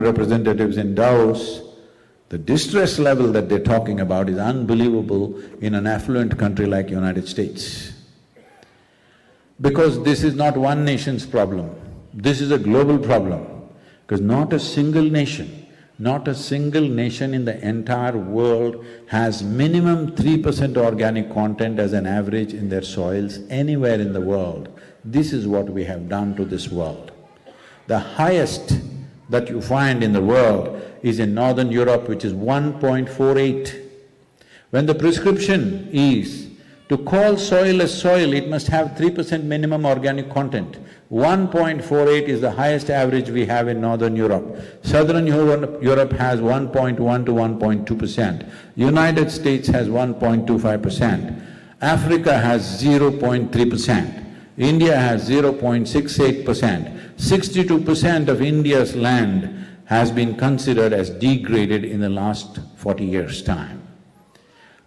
representatives in Davos, the distress level that they're talking about is unbelievable in an affluent country like United States. Because this is not one nation's problem, this is a global problem. Because not a single nation in the entire world has minimum 3% organic content as an average in their soils anywhere in the world. This is what we have done to this world. The highest that you find in the world is in Northern Europe, which is 1.48. When the prescription is to call soil as soil, it must have 3% minimum organic content. 1.48 is the highest average we have in Northern Europe. Southern Europe has 1.1 to 1.2%. United States has 1.25%. Africa has 0.3%. India has 0.68%. 62% of India's land has been considered as degraded in the last 40 years' time.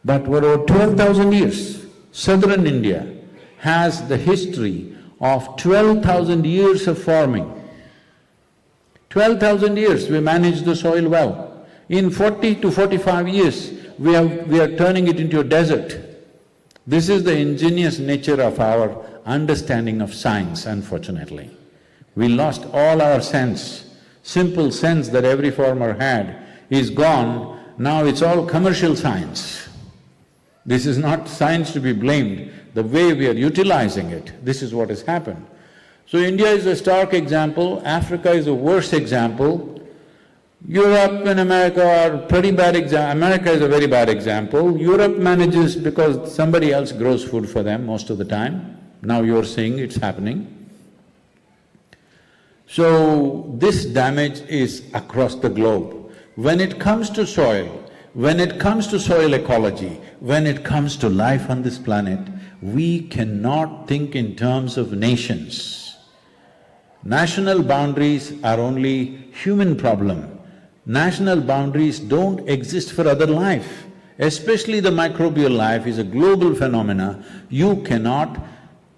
But for over 12,000 years, southern India has the history of 12,000 years of farming. 12,000 years we managed the soil well. In 40 to 45 years, we are turning it into a desert. This is the ingenious nature of our understanding of science, unfortunately. We lost all our sense. Simple sense that every farmer had is gone, now it's all commercial science. This is not science to be blamed, the way we are utilizing it, this is what has happened. So India is a stark example, Africa is a worse example, Europe and America are pretty bad America is a very bad example. Europe manages because somebody else grows food for them most of the time. Now you're seeing it's happening. So this damage is across the globe. When it comes to soil, when it comes to soil ecology, when it comes to life on this planet, we cannot think in terms of nations. National boundaries are only human problem. National boundaries don't exist for other life, especially the microbial life is a global phenomena. You cannot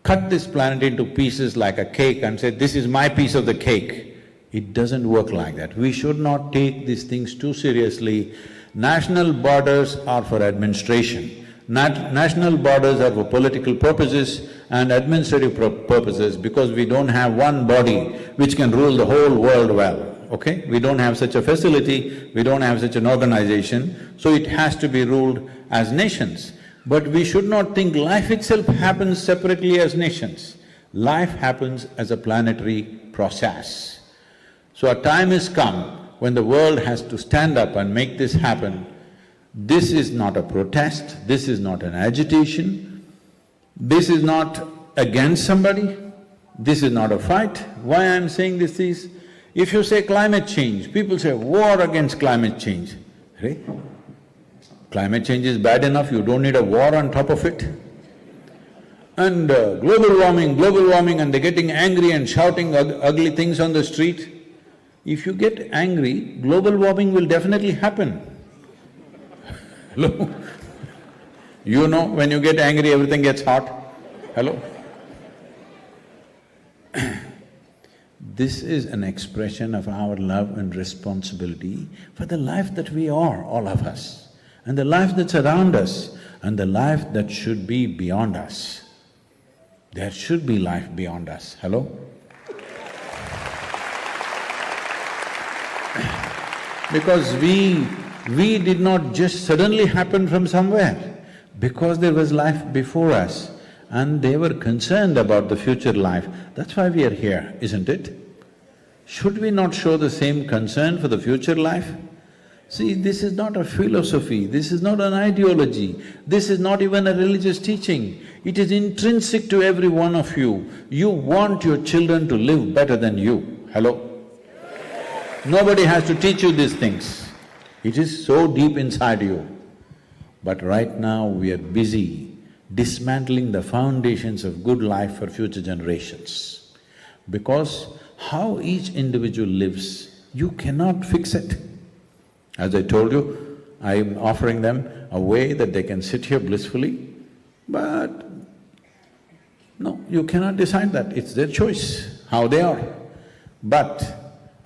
cut this planet into pieces like a cake and say, this is my piece of the cake. It doesn't work like that. We should not take these things too seriously. National borders are for administration. National borders are for political purposes and administrative purposes because we don't have one body which can rule the whole world well. Okay? We don't have such a facility, we don't have such an organization, so it has to be ruled as nations. But we should not think life itself happens separately as nations. Life happens as a planetary process. So a time has come when the world has to stand up and make this happen. This is not a protest, this is not an agitation, this is not against somebody, this is not a fight. Why I'm saying this is, if you say climate change, people say war against climate change. Right? Climate change is bad enough, you don't need a war on top of it. And global warming, and they're getting angry and shouting ugly things on the street. If you get angry, global warming will definitely happen. Hello? You know, when you get angry, everything gets hot. Hello? This is an expression of our love and responsibility for the life that we are, all of us, and the life that's around us, and the life that should be beyond us. There should be life beyond us. Hello? Because we did not just suddenly happen from somewhere, because there was life before us and they were concerned about the future life. That's why we are here, isn't it? Should we not show the same concern for the future life? See, this is not a philosophy, this is not an ideology, this is not even a religious teaching. It is intrinsic to every one of you. You want your children to live better than you. Hello? Nobody has to teach you these things. It is so deep inside you. But right now we are busy dismantling the foundations of good life for future generations. Because how each individual lives, you cannot fix it. As I told you, I am offering them a way that they can sit here blissfully, but no, you cannot decide that, it's their choice, how they are. But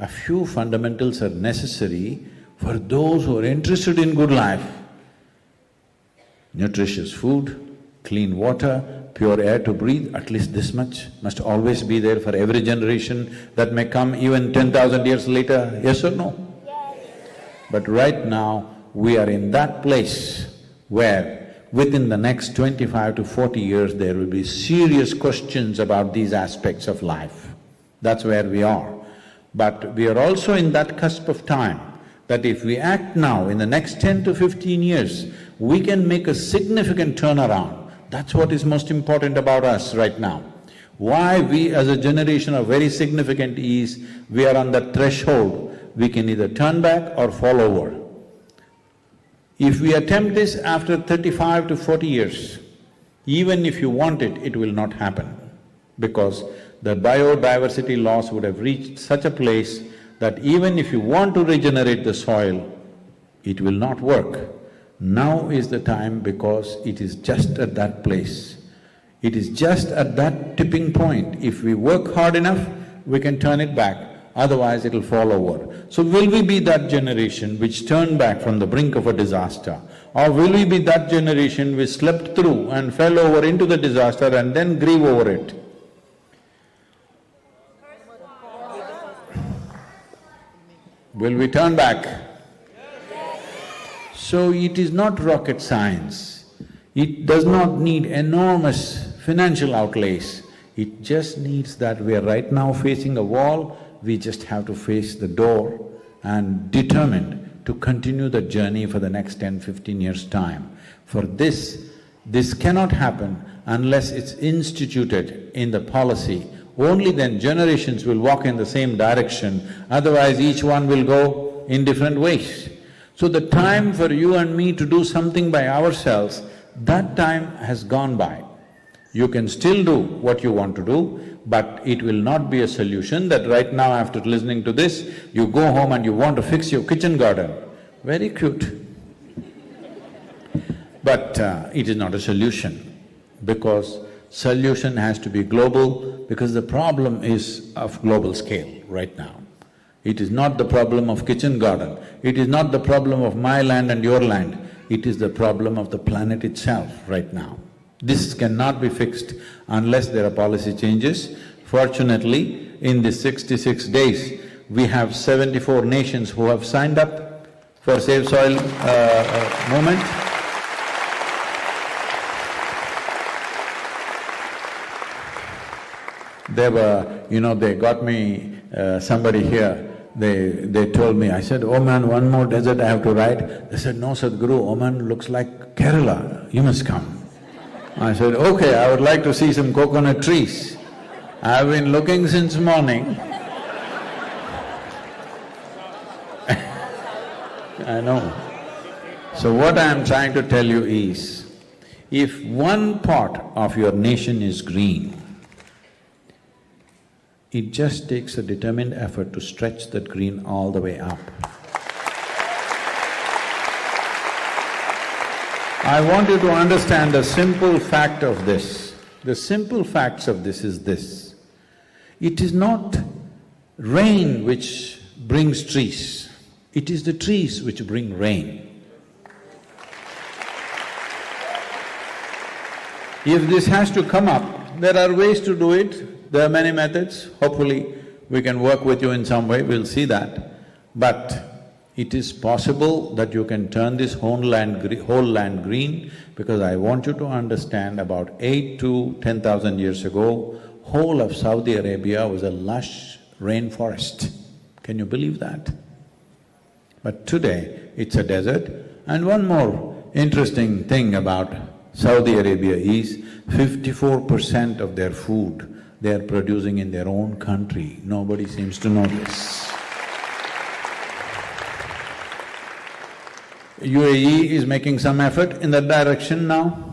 A few fundamentals are necessary for those who are interested in good life. Nutritious food, clean water, pure air to breathe, at least this much must always be there for every generation that may come even 10,000 years later, yes or no? Yes. But right now, we are in that place where within the next 25 to 40 years, there will be serious questions about these aspects of life. That's where we are. But we are also in that cusp of time that if we act now, in the next 10 to 15 years, we can make a significant turnaround. That's what is most important about us right now. Why we as a generation are very significant is, we are on that threshold, we can either turn back or fall over. If we attempt this after 35 to 40 years, even if you want it, it will not happen, because the biodiversity loss would have reached such a place that even if you want to regenerate the soil, it will not work. Now is the time, because it is just at that place. It is just at that tipping point. If we work hard enough, we can turn it back, otherwise it'll fall over. So will we be that generation which turned back from the brink of a disaster? Or will we be that generation which slept through and fell over into the disaster and then grieve over it? Will we turn back? So it is not rocket science. It does not need enormous financial outlays. It just needs that we are right now facing a wall, we just have to face the door and determined to continue the journey for the next 10, 15 years' time. For this cannot happen unless it's instituted in the policy. Only then generations will walk in the same direction, otherwise each one will go in different ways. So the time for you and me to do something by ourselves, that time has gone by. You can still do what you want to do, but it will not be a solution that right now after listening to this, you go home and you want to fix your kitchen garden. Very cute. But it is not a solution, because solution has to be global, because the problem is of global scale right now. It is not the problem of kitchen garden, it is not the problem of my land and your land, it is the problem of the planet itself right now. This cannot be fixed unless there are policy changes. Fortunately, in these 66 days, we have 74 nations who have signed up for Save Soil movement. They got me, somebody here, they told me, I said, Oman, one more desert I have to ride. They said, no Sadhguru, Oman looks like Kerala, you must come. I said, okay, I would like to see some coconut trees. I've been looking since morning. I know. So what I am trying to tell you is, if one part of your nation is green, it just takes a determined effort to stretch that green all the way up. I want you to understand the simple fact of this. The simple facts of this is this: it is not rain which brings trees, it is the trees which bring rain. If this has to come up, there are ways to do it, there are many methods, hopefully we can work with you in some way, we'll see that. But it is possible that you can turn this whole land green, because I want you to understand, about 8 to 10,000 years ago, whole of Saudi Arabia was a lush rainforest. Can you believe that? But today, it's a desert. And one more interesting thing about Saudi Arabia is 54% of their food they are producing in their own country. Nobody seems to know this. UAE is making some effort in that direction now.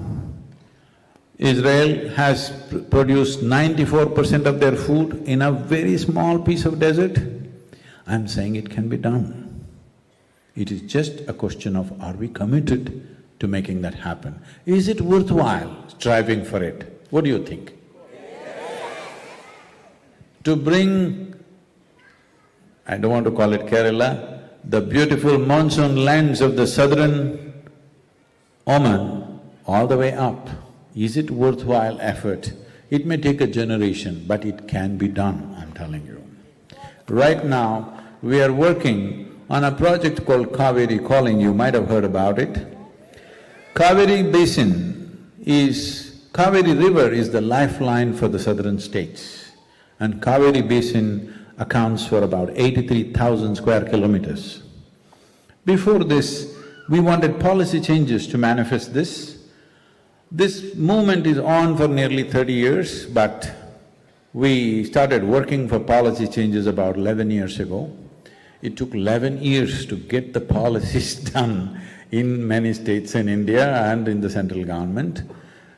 Israel has produced 94% of their food in a very small piece of desert. I'm saying it can be done. It is just a question of, are we committed to making that happen? Is it worthwhile striving for it? What do you think? To bring I don't want to call it Kerala, the beautiful monsoon lands of the southern Oman, all the way up. Is it worthwhile effort? It may take a generation, but it can be done, I'm telling you. Right now, we are working on a project called Kaveri Calling, you might have heard about it. Kaveri River is the lifeline for the southern states, and Kaveri Basin accounts for about 83,000 square kilometers. Before this, we wanted policy changes to manifest this. This movement is on for nearly 30 years, but we started working for policy changes about 11 years ago. It took 11 years to get the policies done in many states in India and in the central government.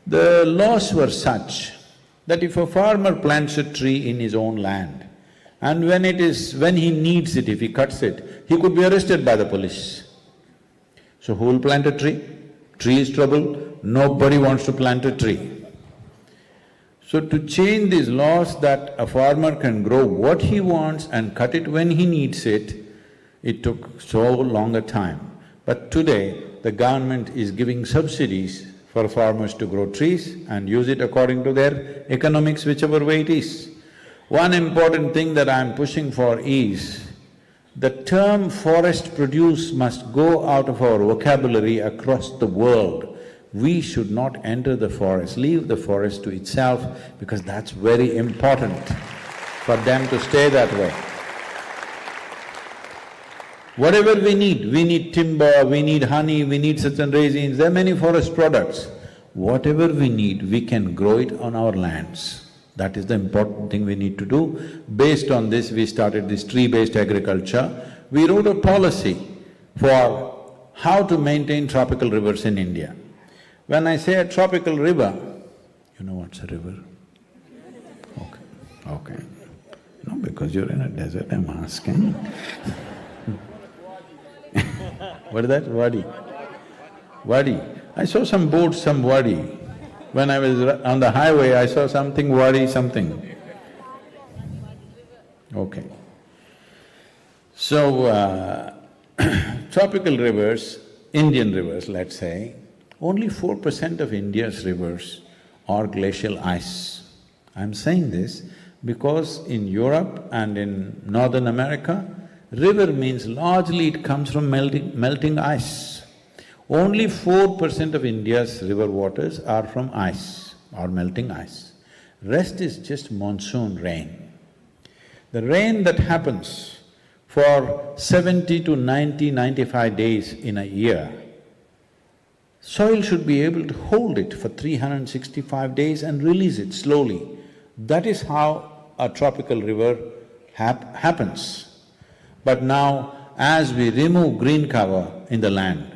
The laws were such that if a farmer plants a tree in his own land, and when he needs it, if he cuts it, he could be arrested by the police. So who will plant a tree? Tree is trouble, nobody wants to plant a tree. So to change these laws that a farmer can grow what he wants and cut it when he needs it, it took so long a time. But today, the government is giving subsidies for farmers to grow trees and use it according to their economics, whichever way it is. One important thing that I'm pushing for is, the term forest produce must go out of our vocabulary across the world. We should not enter the forest, leave the forest to itself, because that's very important for them to stay that way. Whatever we need timber, we need honey, we need certain resins, there are many forest products. Whatever we need, we can grow it on our lands. That is the important thing we need to do. Based on this, we started this tree-based agriculture. We wrote a policy for how to maintain tropical rivers in India. When I say a tropical river, you know what's a river? Okay. No, because you're in a desert, I'm asking. What is that? Wadi? Wadi. I saw some boats, some wadi. When I was on the highway, I saw something wadi something. Okay. So, tropical rivers, Indian rivers, let's say, only 4% of India's rivers are glacial ice. I'm saying this because in Europe and in Northern America, river means largely it comes from melting ice. Only 4% of India's river waters are from ice or melting ice. Rest is just monsoon rain. The rain that happens for 70 to 95 days in a year, soil should be able to hold it for 365 days and release it slowly. That is how a tropical river happens. But now, as we remove green cover in the land,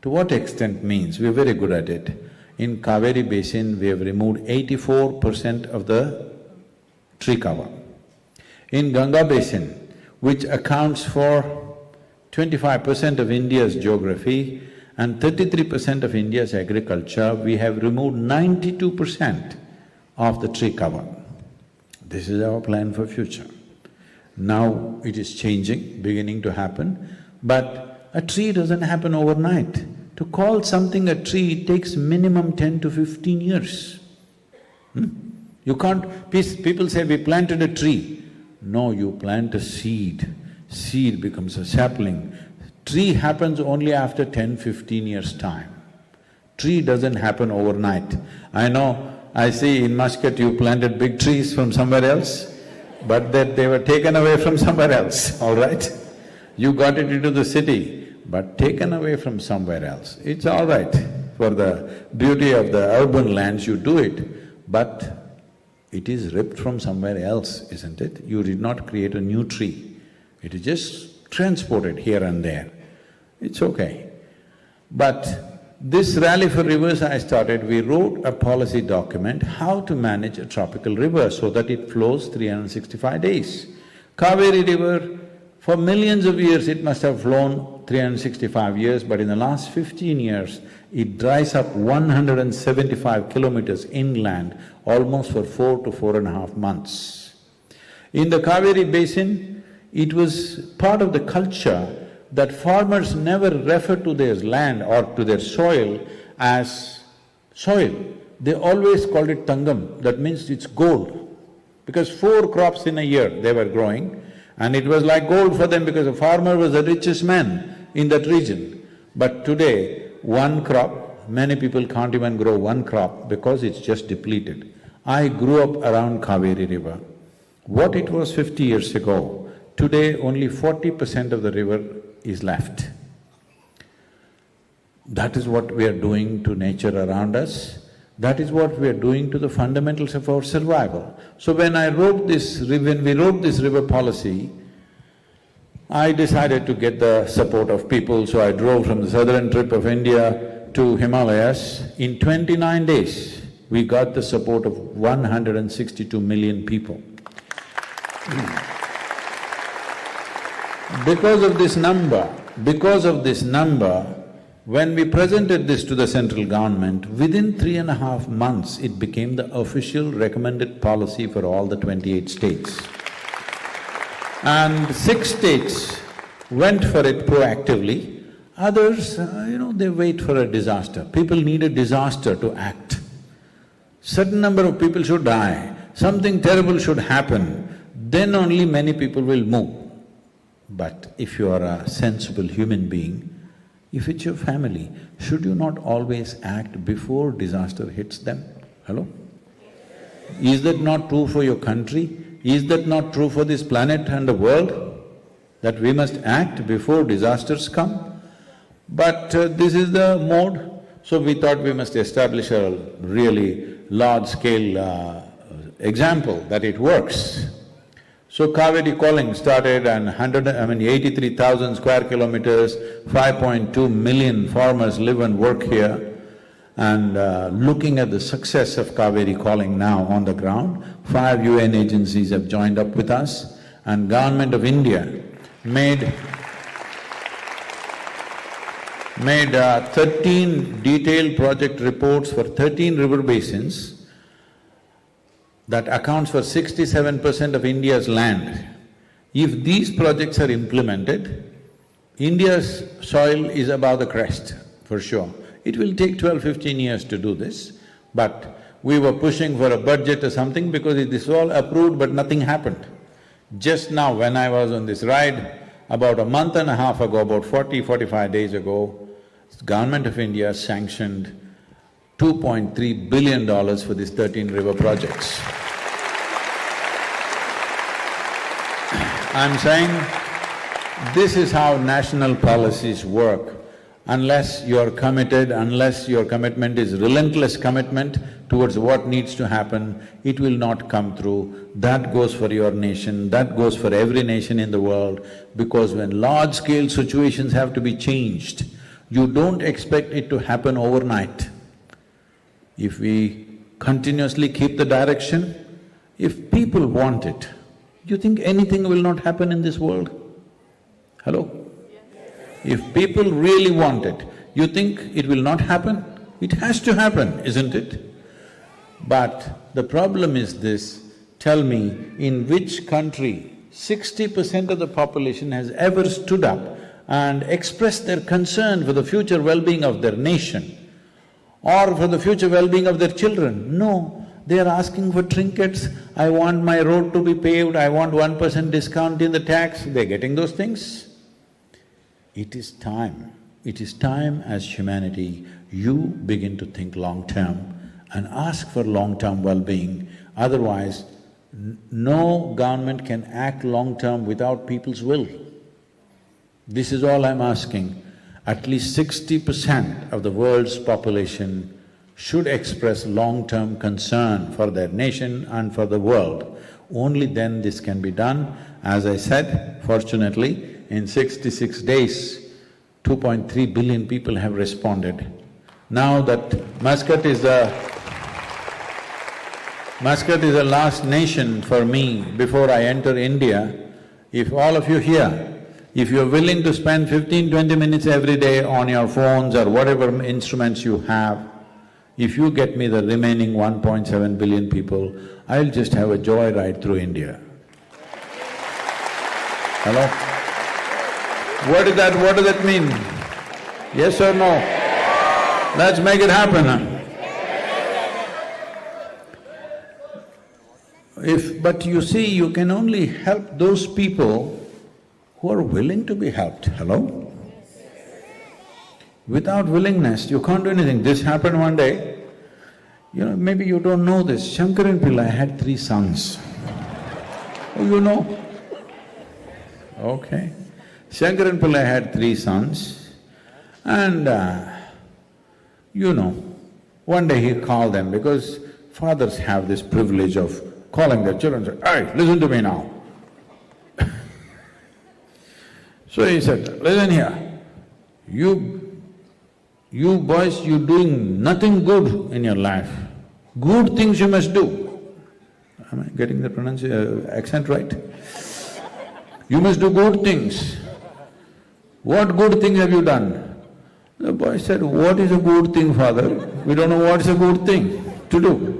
to what extent means, we're very good at it. In Kaveri Basin, we have removed 84% of the tree cover. In Ganga Basin, which accounts for 25% of India's geography and 33% of India's agriculture, we have removed 92% of the tree cover. This is our plan for future. Now it is changing, beginning to happen, but a tree doesn't happen overnight. To call something a tree, it takes minimum 10 to 15 years. You can't… people say, we planted a tree. No, you plant a seed. Seed becomes a sapling. Tree happens only after 10-15 years' time. Tree doesn't happen overnight. I know, I see in Muscat you planted big trees from somewhere else, but that they were taken away from somewhere else, all right? You got it into the city, but taken away from somewhere else. It's all right. For the beauty of the urban lands, you do it, but it is ripped from somewhere else, isn't it? You did not create a new tree. It is just transported here and there. It's okay. But this Rally for Rivers I started, we wrote a policy document how to manage a tropical river so that it flows 365 days. Kaveri River, for millions of years it must have flown 365 years, but in the last 15 years, it dries up 175 kilometers inland almost for 4 to 4.5 months. In the Kaveri Basin, It was part of the culture that farmers never refer to their land or to their soil as soil. They always called it tangam, that means it's gold. Because 4 crops in a year they were growing, and it was like gold for them because a farmer was the richest man in that region. But today, 1 crop, many people can't even grow 1 crop because it's just depleted. I grew up around Kaveri river. What it was 50 years ago, today only 40% of the river is left. That is what we are doing to nature around us. That is what we are doing to the fundamentals of our survival. So when we wrote this river policy, I decided to get the support of people, so I drove from the southern tip of India to Himalayas. In 29 days, we got the support of 162 million people. Because of this number, when we presented this to the central government, within 3.5 months, it became the official recommended policy for all the 28 states. And 6 states went for it proactively, others, they wait for a disaster. People need a disaster to act. Certain number of people should die, something terrible should happen, then only many people will move. But if you are a sensible human being, if it's your family, should you not always act before disaster hits them? Hello? Is that not true for your country? Is that not true for this planet and the world? That we must act before disasters come? But this is the mode, so we thought we must establish a really large-scale example that it works. So Kaveri calling started and 83,000 square kilometers, 5.2 million farmers live and work here. And looking at the success of Kaveri calling now on the ground, 5 UN agencies have joined up with us, and Government of India made 13 detailed project reports for 13 river basins that accounts for 67% of India's land. If these projects are implemented, India's soil is above the crest, for sure. It will take 12-15 years to do this, but we were pushing for a budget or something because this is all approved but nothing happened. Just now when I was on this ride, about a month and a half ago, about 40-45 days ago, Government of India sanctioned $2.3 billion for these 13 river projects. I'm saying, this is how national policies work. Unless you're committed, unless your commitment is relentless commitment towards what needs to happen, it will not come through. That goes for your nation, that goes for every nation in the world, because when large-scale situations have to be changed, you don't expect it to happen overnight. If we continuously keep the direction, if people want it, you think anything will not happen in this world? Hello? If people really want it, you think it will not happen? It has to happen, isn't it? But the problem is this, tell me, in which country 60% of the population has ever stood up and expressed their concern for the future well-being of their nation or for the future well-being of their children? No, they are asking for trinkets. I want my road to be paved, I want 1% discount in the tax, they're getting those things. It is time as humanity, you begin to think long-term and ask for long-term well-being. Otherwise, no government can act long-term without people's will. This is all I'm asking. At least 60% of the world's population should express long-term concern for their nation and for the world. Only then this can be done. As I said, fortunately, in 66 days, 2.3 billion people have responded. Now that Muscat is the last nation for me before I enter India, if all of you here, if you're willing to spend 15-20 minutes every day on your phones or whatever instruments you have, if you get me the remaining 1.7 billion people, I'll just have a joyride through India. Hello? What does that mean? Yes or no? Let's make it happen, huh? But you see, you can only help those people who are willing to be helped. Hello? Without willingness, you can't do anything. This happened one day. Maybe you don't know this. Shankaran Pillai had 3 sons. Oh, you know? Okay. Shankaran Pillai had 3 sons and one day he called them because fathers have this privilege of calling their children and say, "Hey, listen to me now." So he said, "Listen here, you boys, you're doing nothing good in your life. Good things you must do." Am I getting the accent right? You must do good things. What good things have you done? The boy said, "What is a good thing, father? We don't know what's a good thing to do."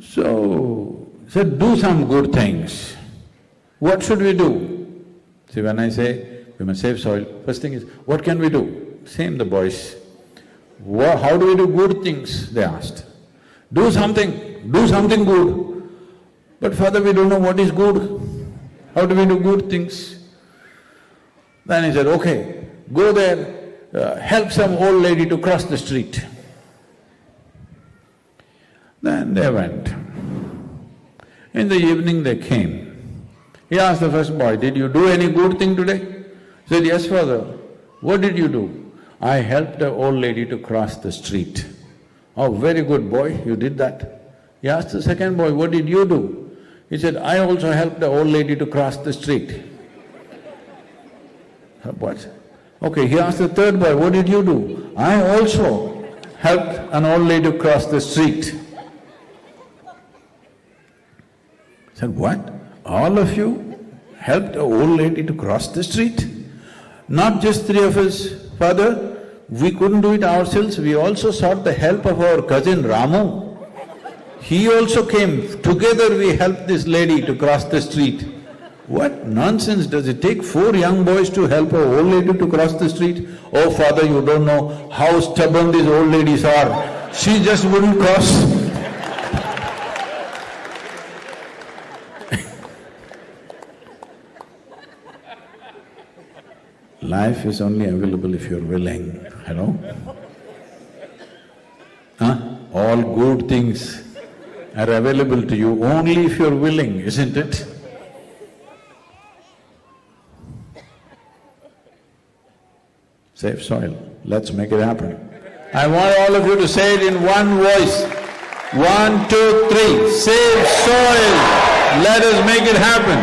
So, he said, "Do some good things." What should we do? See, when I say we must save soil, first thing is, what can we do? Same the boys. How do we do good things? They asked. Do something good. But father, we don't know what is good. How do we do good things? Then he said, "Okay, go there, help some old lady to cross the street." Then they went. In the evening they came. He asked the first boy, "Did you do any good thing today?" He said, "Yes, father." "What did you do?" "I helped the old lady to cross the street." "Oh, very good boy, you did that." He asked the second boy, "What did you do?" He said, "I also helped the old lady to cross the street." What? Okay, he asked the third boy, "What did you do?" "I also helped an old lady to cross the street." He said, "What? All of you helped an old lady to cross the street?" "Not just 3 of us, father. We couldn't do it ourselves, we also sought the help of our cousin Ramu. He also came, together we helped this lady to cross the street." What nonsense, does it take 4 young boys to help an old lady to cross the street? "Oh father, you don't know how stubborn these old ladies are, she just wouldn't cross." Life is only available if you're willing, hello? All good things are available to you only if you're willing, isn't it? Save soil, let's make it happen. I want all of you to say it in one voice. 1, 2, 3, save soil, let us make it happen.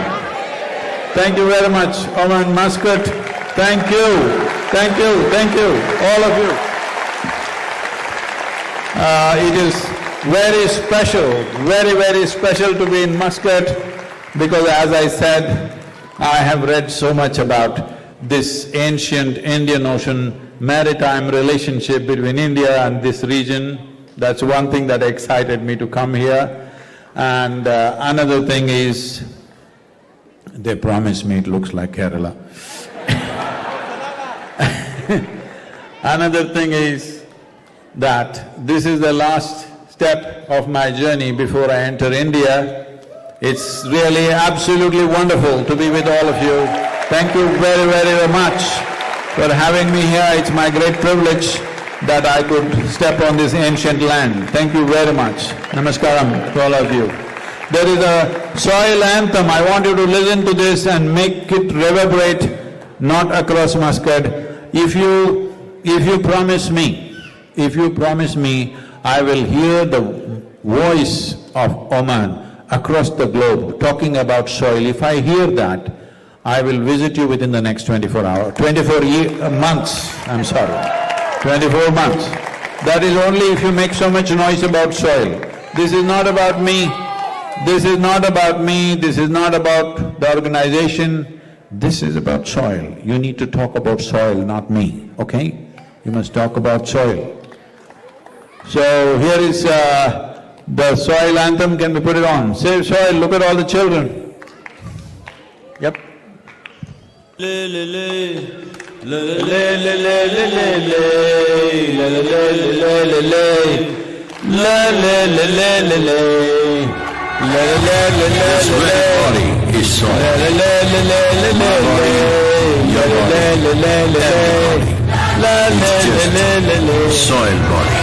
Thank you very much, Oman, Muscat. Thank you, all of you. It is very special, very special to be in Muscat because as I said, I have read so much about this ancient Indian Ocean maritime relationship between India and this region. That's one thing that excited me to come here. And another thing is, they promised me it looks like Kerala. Another thing is that this is the last step of my journey before I enter India. It's really absolutely wonderful to be with all of you. Thank you very much for having me here. It's my great privilege that I could step on this ancient land. Thank you very much. Namaskaram to all of you. There is a soil anthem. I want you to listen to this and make it reverberate not across Muscat. If you promise me, I will hear the voice of Oman across the globe talking about soil. If I hear that, I will visit you within the next 24 months, I'm sorry, 24 months. That is only if you make so much noise about soil. This is not about me, this is not about me, this is not about the organization, this is about soil. You need to talk about soil, not me, okay? You must talk about soil. So here is the soil anthem, can we put it on? Save soil, look at all the children. Yep, This very body is soil. My body, your body, every body is just soil body.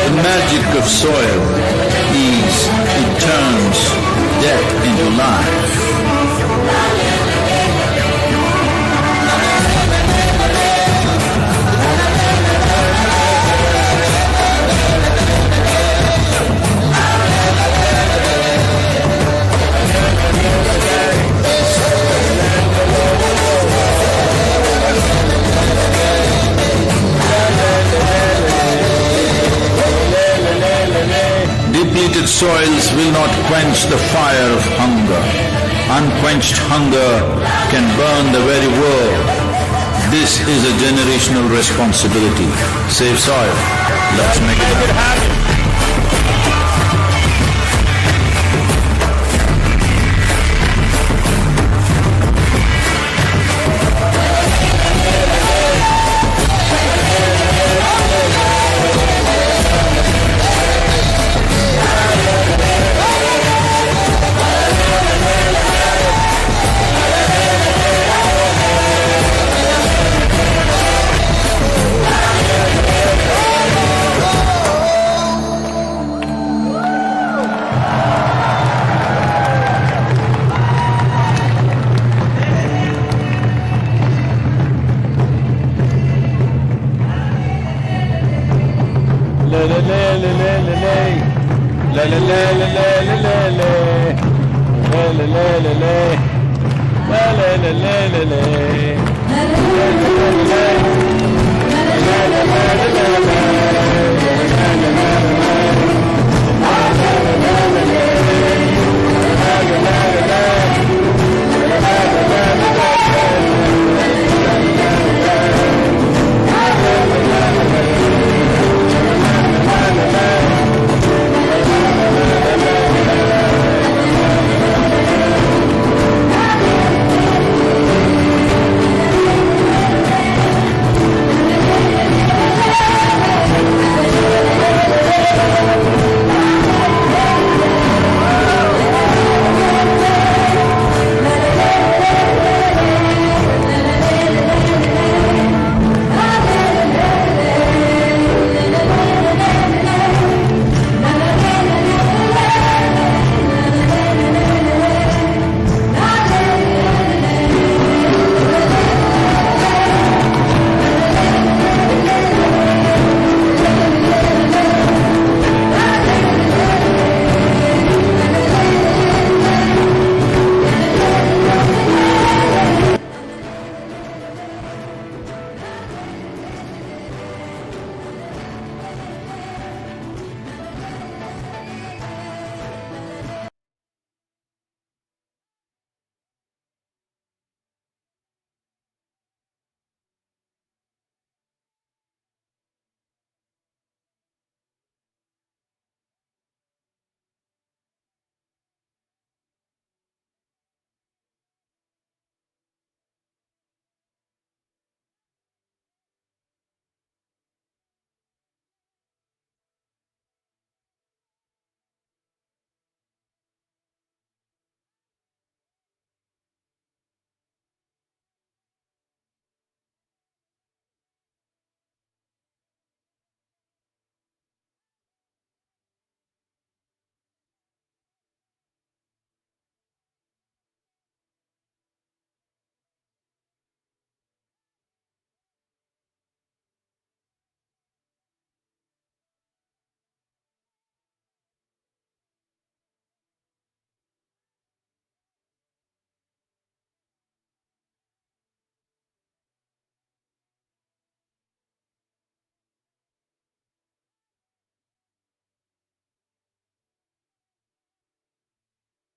The magic of soil is it turns death into life. Depleted soils will not quench the fire of hunger. Unquenched hunger can burn the very world. This is a generational responsibility. Save soil. Let's make it happen.